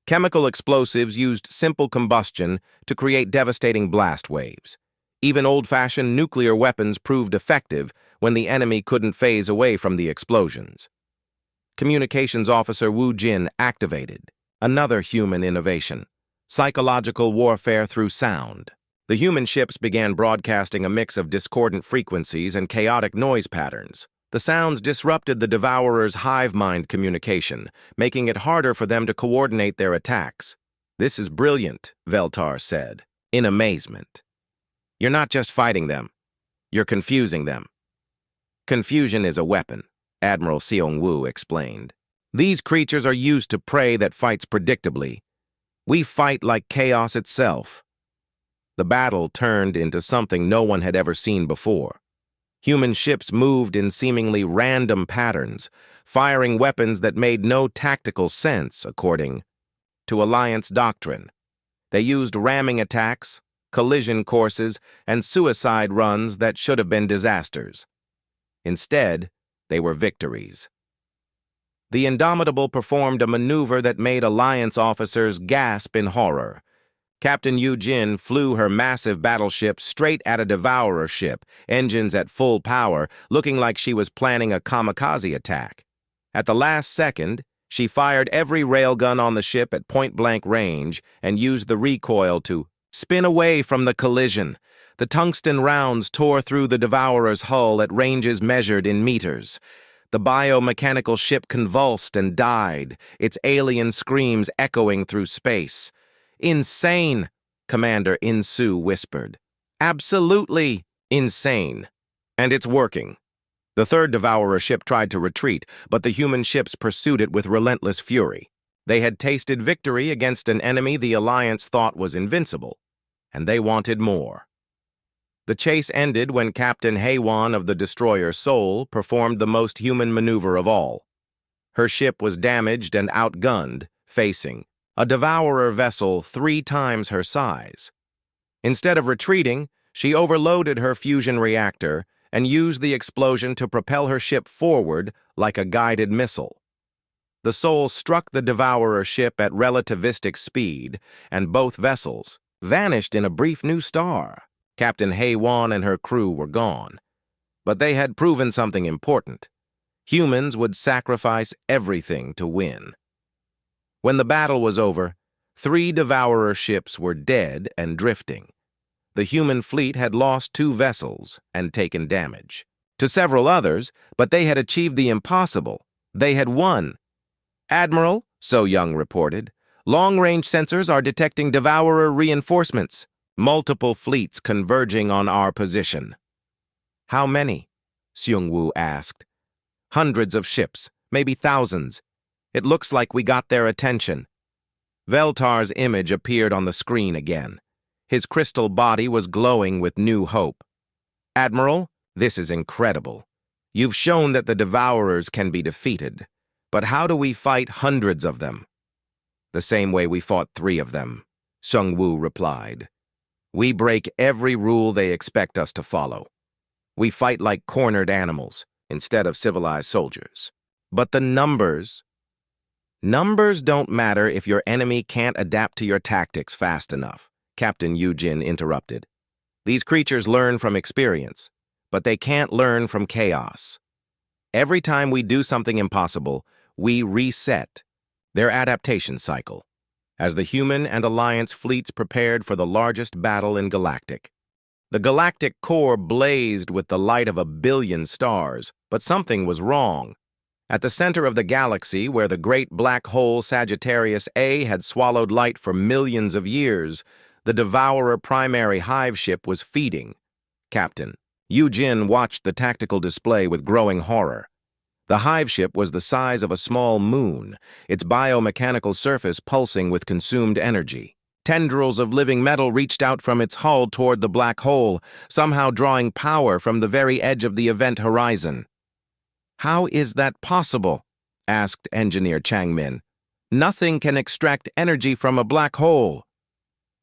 Chemical explosives used simple combustion to create devastating blast waves. Even old-fashioned nuclear weapons proved effective when the enemy couldn't phase away from the explosions. Communications Officer Wu Jin activated another human innovation: psychological warfare through sound. The human ships began broadcasting a mix of discordant frequencies and chaotic noise patterns. The sounds disrupted the Devourer's hive mind communication, making it harder for them to coordinate their attacks. "This is brilliant," Veltar said, in amazement. "You're not just fighting them, you're confusing them." "Confusion is a weapon," Admiral Seong-woo explained. "These creatures are used to prey that fights predictably. We fight like chaos itself." The battle turned into something no one had ever seen before. Human ships moved in seemingly random patterns, firing weapons that made no tactical sense, according to Alliance doctrine. They used ramming attacks, collision courses, and suicide runs that should have been disasters. Instead, they were victories. The Indomitable performed a maneuver that made Alliance officers gasp in horror. Captain Yu Jin flew her massive battleship straight at a Devourer ship, engines at full power, looking like she was planning a kamikaze attack. At the last second, she fired every railgun on the ship at point-blank range and used the recoil to spin away from the collision. The tungsten rounds tore through the Devourer's hull at ranges measured in meters. The biomechanical ship convulsed and died, its alien screams echoing through space. "Insane," Commander In-Su whispered. "Absolutely insane. And it's working." The third Devourer ship tried to retreat, but the human ships pursued it with relentless fury. They had tasted victory against an enemy the Alliance thought was invincible, and they wanted more. The chase ended when Captain Haewon of the destroyer Seoul performed the most human maneuver of all. Her ship was damaged and outgunned, facing a Devourer vessel 3 times her size. Instead of retreating, she overloaded her fusion reactor and used the explosion to propel her ship forward like a guided missile. The Seoul struck the Devourer ship at relativistic speed, and both vessels vanished in a brief new star. Captain Haewon and her crew were gone. But they had proven something important. Humans would sacrifice everything to win. When the battle was over, 3 Devourer ships were dead and drifting. The human fleet had lost 2 vessels and taken damage. To several others, but they had achieved the impossible. They had won. "Admiral," So Young reported, "long-range sensors are detecting Devourer reinforcements. Multiple fleets converging on our position." "How many?" Seung-woo asked. "Hundreds of ships, maybe thousands. It looks like we got their attention." Veltar's image appeared on the screen again. His crystal body was glowing with new hope. "Admiral, this is incredible. You've shown that the Devourers can be defeated. But how do we fight hundreds of them?" "The same way we fought 3 of them," Seung-woo replied. "We break every rule they expect us to follow. We fight like cornered animals instead of civilized soldiers. But the numbers don't matter if your enemy can't adapt to your tactics fast enough," Captain Yujin interrupted. These creatures learn from experience, but they can't learn from chaos. Every time we do something impossible, we reset their adaptation cycle, as the human and Alliance fleets prepared for the largest battle in Galactic. The galactic core blazed with the light of 1 billion stars, but something was wrong. At the center of the galaxy, where the great black hole Sagittarius A had swallowed light for millions of years, the Devourer primary hive ship was feeding. Captain Yujin watched the tactical display with growing horror. The hive ship was the size of a small moon, its biomechanical surface pulsing with consumed energy. Tendrils of living metal reached out from its hull toward the black hole, somehow drawing power from the very edge of the event horizon. "How is that possible?" asked Engineer Changmin. "Nothing can extract energy from a black hole."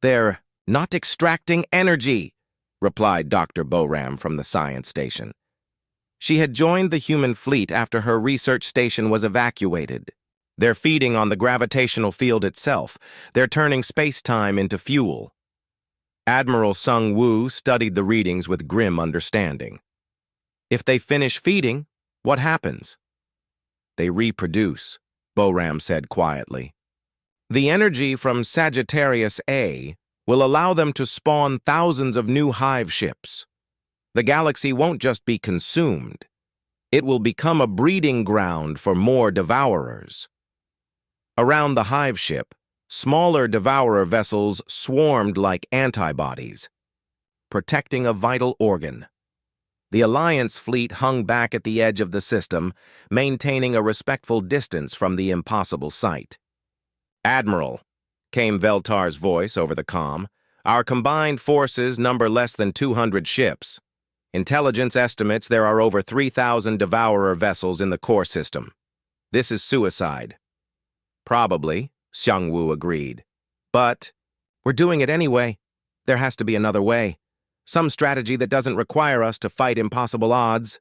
"They're not extracting energy," replied Dr. Boram from the science station. She had joined the human fleet after her research station was evacuated. They're feeding on the gravitational field itself. They're turning space-time into fuel. Admiral Sung Woo studied the readings with grim understanding. "If they finish feeding, what happens?" "They reproduce," Boram said quietly. "The energy from Sagittarius A will allow them to spawn thousands of new hive ships. The galaxy won't just be consumed. It will become a breeding ground for more devourers." Around the hive ship, smaller devourer vessels swarmed like antibodies, protecting a vital organ. The Alliance fleet hung back at the edge of the system, maintaining a respectful distance from the impossible sight. "Admiral," came Veltar's voice over the comm, "our combined forces number less than 200 ships. Intelligence estimates there are over 3,000 devourer vessels in the core system. This is suicide." "Probably," Xiangwu agreed. "But we're doing it anyway. There has to be another way. Some strategy that doesn't require us to fight impossible odds."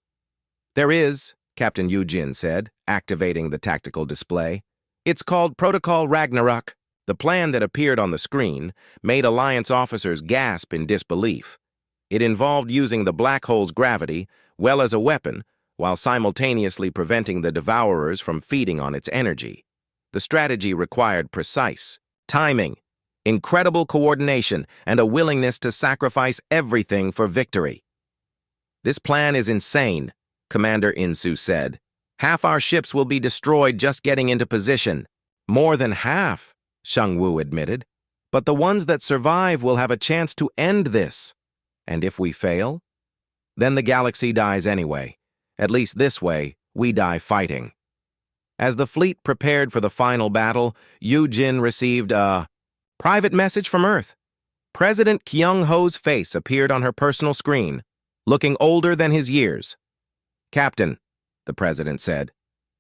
"There is," Captain Yujin said, activating the tactical display. "It's called Protocol Ragnarok." The plan that appeared on the screen made Alliance officers gasp in disbelief. It involved using the black hole's gravity well as a weapon, while simultaneously preventing the devourers from feeding on its energy. The strategy required precise timing, incredible coordination, and a willingness to sacrifice everything for victory. "This plan is insane," Commander Insu said. "Half our ships will be destroyed just getting into position." "More than half," Xiangwu admitted. "But the ones that survive will have a chance to end this. And if we fail, then the galaxy dies anyway. At least this way, we die fighting." As the fleet prepared for the final battle, Yujin received a private message from Earth. President Kyung-ho's face appeared on her personal screen, looking older than his years. "Captain," the president said,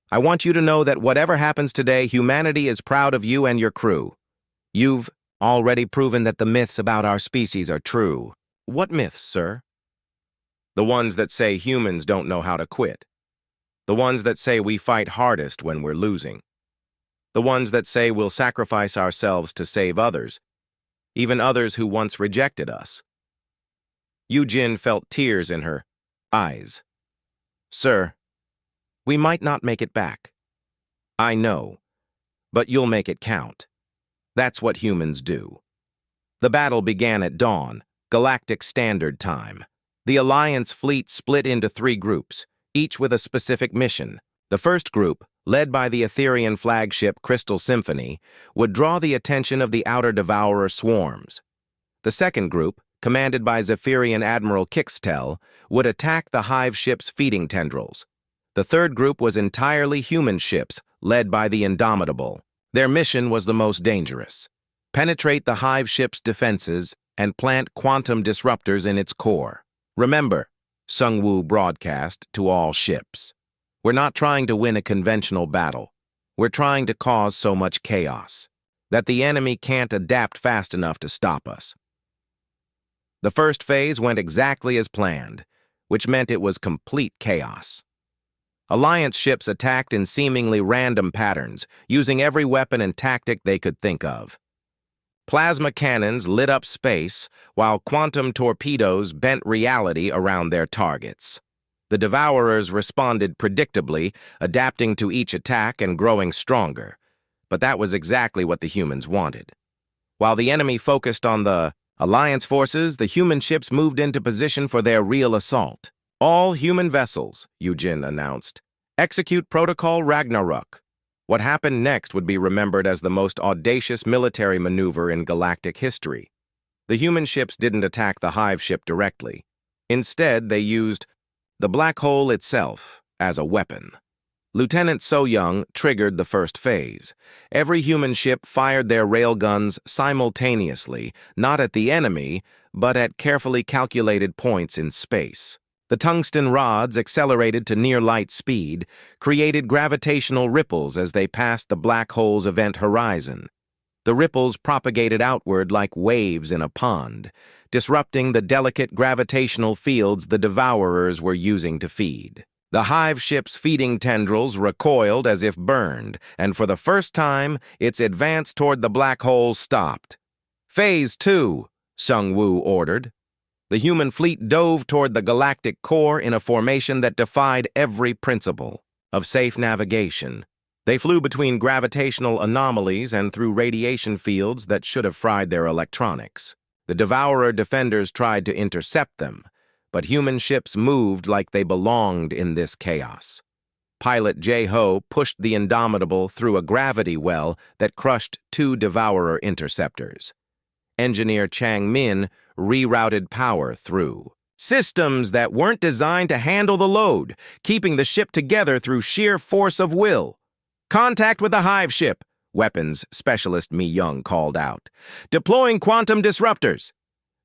"I want you to know that whatever happens today, humanity is proud of you and your crew. You've already proven that the myths about our species are true." "What myths, sir?" "The ones that say humans don't know how to quit. The ones that say we fight hardest when we're losing. The ones that say we'll sacrifice ourselves to save others, even others who once rejected us." Yujin felt tears in her eyes. "Sir, we might not make it back. I know, but you'll make it count. That's what humans do." The battle began at dawn, Galactic Standard Time. The Alliance fleet split into 3 groups, each with a specific mission. The first group, led by the Etherean flagship Crystal Symphony, would draw the attention of the outer devourer swarms. The second group, commanded by Zephyrian Admiral Kixtel, would attack the hive ship's feeding tendrils. The third group was entirely human ships, led by the Indomitable. Their mission was the most dangerous: penetrate the hive ship's defenses and plant quantum disruptors in its core. "Remember," Sungwoo broadcast to all ships, "we're not trying to win a conventional battle. We're trying to cause so much chaos that the enemy can't adapt fast enough to stop us." The first phase went exactly as planned, which meant it was complete chaos. Alliance ships attacked in seemingly random patterns, using every weapon and tactic they could think of. Plasma cannons lit up space, while quantum torpedoes bent reality around their targets. The Devourers responded predictably, adapting to each attack and growing stronger. But that was exactly what the humans wanted. While the enemy focused on the Alliance forces, the human ships moved into position for their real assault. "All human vessels," Eugen announced, "execute Protocol Ragnarok." What happened next would be remembered as the most audacious military maneuver in galactic history. The human ships didn't attack the hive ship directly. Instead, they used the black hole itself as a weapon. Lieutenant So-Young triggered the first phase. Every human ship fired their railguns simultaneously, not at the enemy, but at carefully calculated points in space. The tungsten rods, accelerated to near-light speed, created gravitational ripples as they passed the black hole's event horizon. The ripples propagated outward like waves in a pond, disrupting the delicate gravitational fields the Devourers were using to feed. The hive ship's feeding tendrils recoiled as if burned, and for the first time, its advance toward the black hole stopped. "Phase 2, Sung-Woo ordered. The human fleet dove toward the galactic core in a formation that defied every principle of safe navigation. They flew between gravitational anomalies and through radiation fields that should have fried their electronics. The Devourer defenders tried to intercept them, but human ships moved like they belonged in this chaos. Pilot Jae-ho pushed the Indomitable through a gravity well that crushed 2 Devourer interceptors. Engineer Chang-min rerouted power through systems that weren't designed to handle the load, keeping the ship together through sheer force of will. "Contact with the hive ship," weapons specialist Mi Young called out. "Deploying quantum disruptors."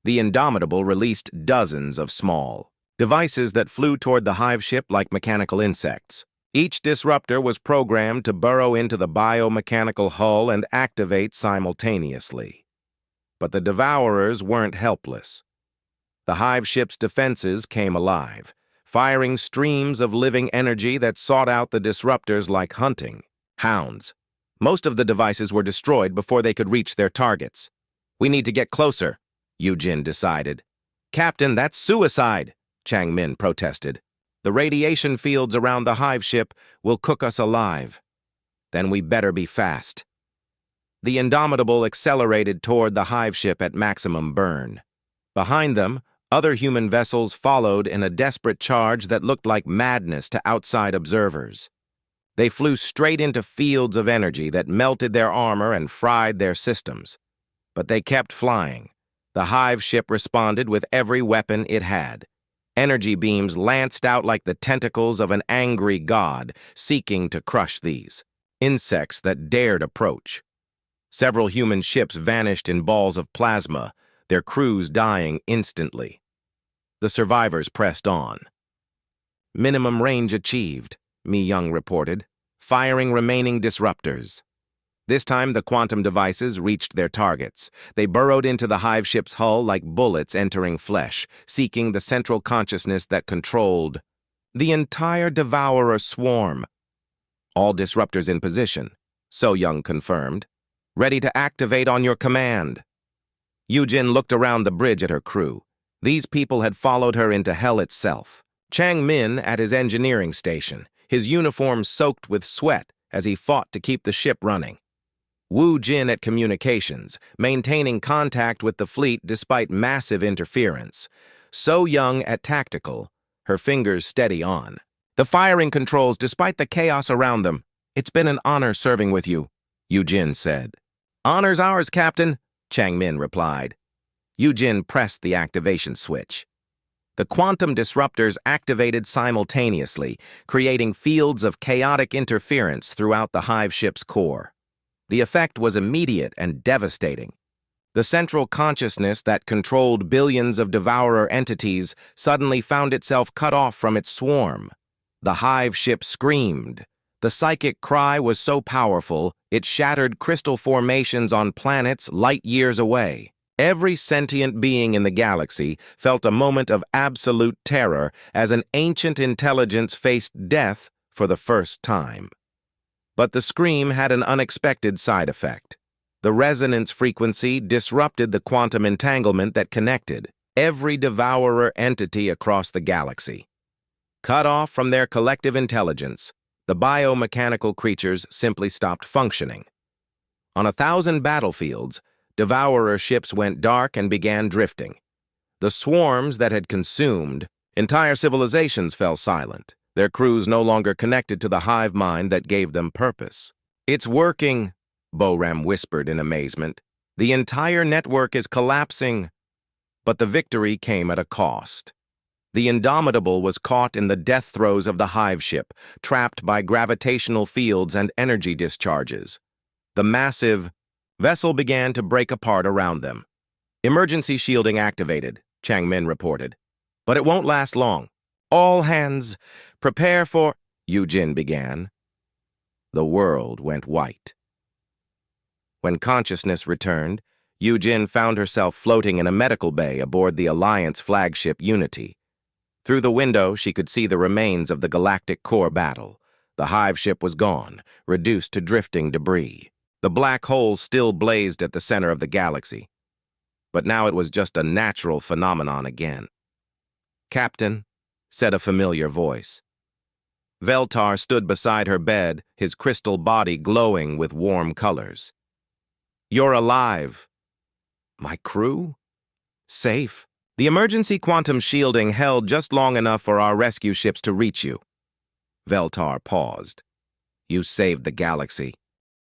The Indomitable released dozens of small devices that flew toward the hive ship like mechanical insects. Each disruptor was programmed to burrow into the biomechanical hull and activate simultaneously. But the Devourers weren't helpless. The hive ship's defenses came alive, firing streams of living energy that sought out the disruptors like hunting hounds. Most of the devices were destroyed before they could reach their targets. "We need to get closer," Eugen decided. "Captain, that's suicide," Chang-min protested. "The radiation fields around the hive ship will cook us alive." "Then we better be fast." The Indomitable accelerated toward the hive ship at maximum burn. Behind them, other human vessels followed in a desperate charge that looked like madness to outside observers. They flew straight into fields of energy that melted their armor and fried their systems. But they kept flying. The hive ship responded with every weapon it had. Energy beams lanced out like the tentacles of an angry god, seeking to crush these insects that dared approach. Several human ships vanished in balls of plasma, their crews dying instantly. The survivors pressed on. "Minimum range achieved," Mi Young reported, firing remaining disruptors. This time, the quantum devices reached their targets. They burrowed into the hive ship's hull like bullets entering flesh, seeking the central consciousness that controlled the entire Devourer swarm. "All disruptors in position," So-Young confirmed. "Ready to activate on your command." Eugen looked around the bridge at her crew. These people had followed her into hell itself. Chang-min at his engineering station, his uniform soaked with sweat as he fought to keep the ship running. Wu Jin at communications, maintaining contact with the fleet despite massive interference. So-Young at tactical, her fingers steady on the firing controls despite the chaos around them. "It's been an honor serving with you," Eugen said. "Honor's ours, Captain," Chang-min replied. Eugen pressed the activation switch. The quantum disruptors activated simultaneously, creating fields of chaotic interference throughout the hive ship's core. The effect was immediate and devastating. The central consciousness that controlled billions of Devourer entities suddenly found itself cut off from its swarm. The hive ship screamed. The psychic cry was so powerful, it shattered crystal formations on planets light years away. Every sentient being in the galaxy felt a moment of absolute terror as an ancient intelligence faced death for the first time. But the scream had an unexpected side effect. The resonance frequency disrupted the quantum entanglement that connected every devourer entity across the galaxy. Cut off from their collective intelligence, the biomechanical creatures simply stopped functioning. On 1,000 battlefields, devourer ships went dark and began drifting. The swarms that had consumed entire civilizations fell silent, their crews no longer connected to the hive mind that gave them purpose. "It's working," Boram whispered in amazement. "The entire network is collapsing." But the victory came at a cost. The Indomitable was caught in the death throes of the hive ship, trapped by gravitational fields and energy discharges. The massive vessel began to break apart around them. "Emergency shielding activated," Changmin reported. "But it won't last long. All hands, prepare for—" Yujin began. The world went white. When consciousness returned, Yujin found herself floating in a medical bay aboard the Alliance flagship Unity. Through the window, she could see the remains of the galactic core battle. The hive ship was gone, reduced to drifting debris. The black hole still blazed at the center of the galaxy. But now it was just a natural phenomenon again. "Captain," said a familiar voice. Veltar stood beside her bed, his crystal body glowing with warm colors. "You're alive." "My crew? Safe. The emergency quantum shielding held just long enough for our rescue ships to reach you." Veltar paused. "You saved the galaxy.